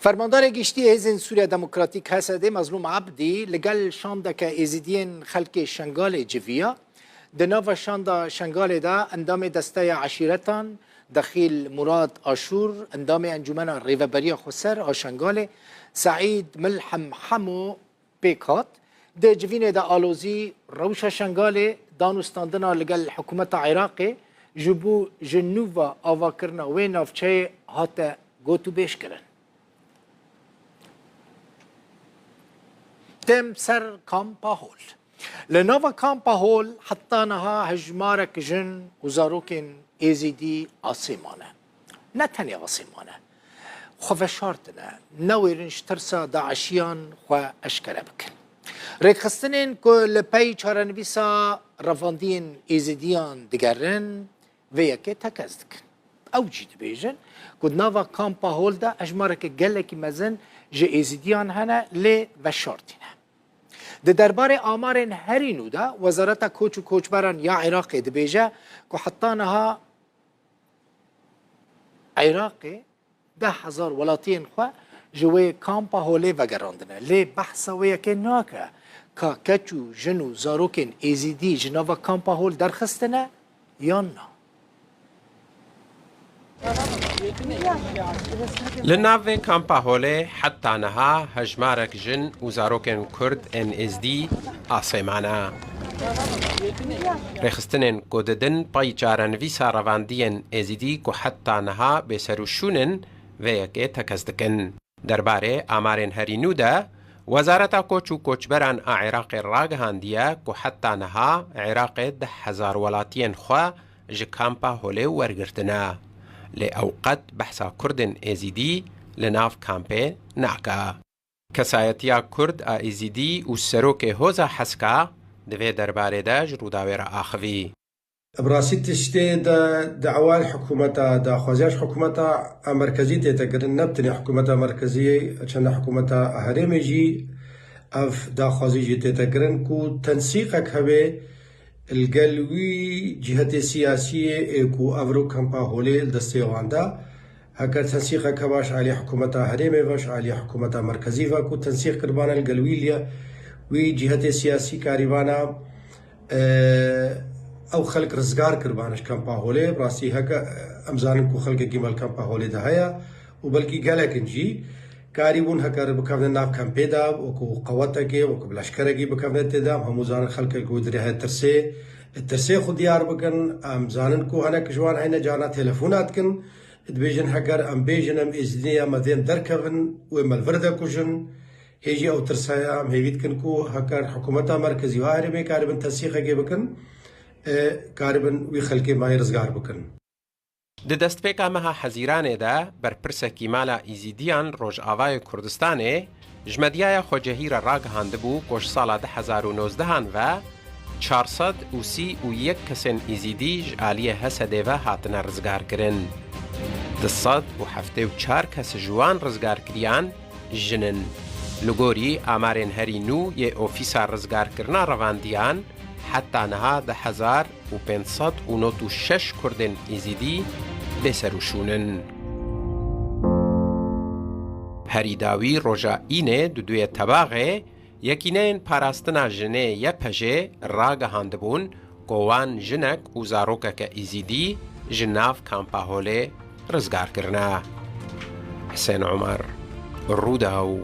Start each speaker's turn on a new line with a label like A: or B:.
A: فرماندار گشتی هزین سوریا دموکراتیک هسته مظلوم عبدی لگل شانده که ازیدین خلق شنگال جویا دناو شانده شنگال دا اندام دسته عشیرتان دخیل مراد آشور اندام انجمن ریوبری خسر آشنگال سعید ملحم حمو پیکات ده جوین دا آلوزی روش شنگال دانستاندنا لگل حکومت عراقی جبو جنوبا آوا کرنا و نافچه هاته گوتو بیش کرن تم سر کامپا هول لنوفا کامپا هول حطانها هجمارك جن وزاروكن ازيدي عاصمانه نتني عاصمانه خوفشارتنا نويرنش ترسا داعشيان خو اشكره بكن ريخستنين كل باي چارنويسا رفاندين ازيديان دگرن ويكي تكزدكن او جيد بيجن كود نوفا كامبا هول دا اجمارك گلكي مزن جي ازيديان هنا لي وشارتينه ده دربار آمار هرینو دا وزارت کوچ و کوچبران یا عراق دبیجه که حطانها عراق 10,000 ولاتین خواه جوی کامپا هوله و گراندنه لی بحثا ویا که ناکه که کچو جنو زاروکن ایزیدی جناوا کامپا هول درخستنه یا نه
B: لناوی کامپا هوله حتی نها هجمارک جن وزاروکن کرد ان از دی آسیمانه رخستنن کوددن پای چارنویسا رواندین ازیدی که حتی نها بسروشونن و یکی تکزدکن درباره آمارن هرینو ده وزارت کوچ و کوچبران عراق راگهاندیه که حتی نها عراق 10,000 ولاتین خواه جه کامپا هوله ورگرتنه لأوقات بحثا كردن ازيدي لناف كامبي ناكا كسايتيا كرد ازيدي والسروك هوزا حسكا دوي درباري دا جروداوير آخوي
C: براسي تشتي دا دعوال حكومتا دا خوزياش حكومتا مركزي تيتقرن نبتني حكومتا مركزية چند حكومتا هرمي جي اف دا خوزي جي تيتقرن كو تنسيقك هبه القلوي جهة سياسية اكو افرو كامبا هولي الدستيواندا هكا تنسيق كباش علي حكومتا هريمي باش علي حكومتا مركزي فاكو تنسيق كربانا القلوي ليا وي جهة سياسي كاريبانا او خلق رزقار كربانش كامبا هولي براسي هكا امزانكو خلق جمال كامبا هولي دهايا وبلكي قالك انجي كاريبون هكا بكافنا ناف كامبي دا وكو قواتكي وكو بلاشكركي بكافنا تدام همو زانن خلق الكودري هاي الترسي خود ديار بكن ام زانن كو هنا كجوان هينا جانا تلفونات كن دبيجن هكر ام بيجن ام ازنيا مدين دركفن ومال فردا كوجن هيجي او ترسايا ام هيفيد كن كو هكر حكومتا مركزي وهاربي كاربن تنسيقه بكن كاربن وي خلقي ماي رزقار بكن
B: د دەستپێکا مەها حەزیرانێدا بەرپرسێکی مالا ئیزیدیان ڕۆژئاوای کوردستانê ژمەدیایە خۆجەهیرە ڕاگەهاندبوو کۆش ساڵا 2019 و 431 کەسێن ئیزیدی ژ ئالیە هەسەدێڤە هاتنە ڕزگارکردن 274 کەس جوان ڕزگارکریان ژنن لە گۆری ئامارێن هەرینوو یێ ئۆفیسا ڕزگارکردنا ڕەواندیان حتى نها 1596 كردن إزيدي بسروشونن هريداوي رجا إينه دوية تباغي يكينين پاراستنا جنه يپجه راگه هندبون قوان جنك وزاروكك إزيدي جناف كامپا هوله رزگار کرنا حسين عمر روداو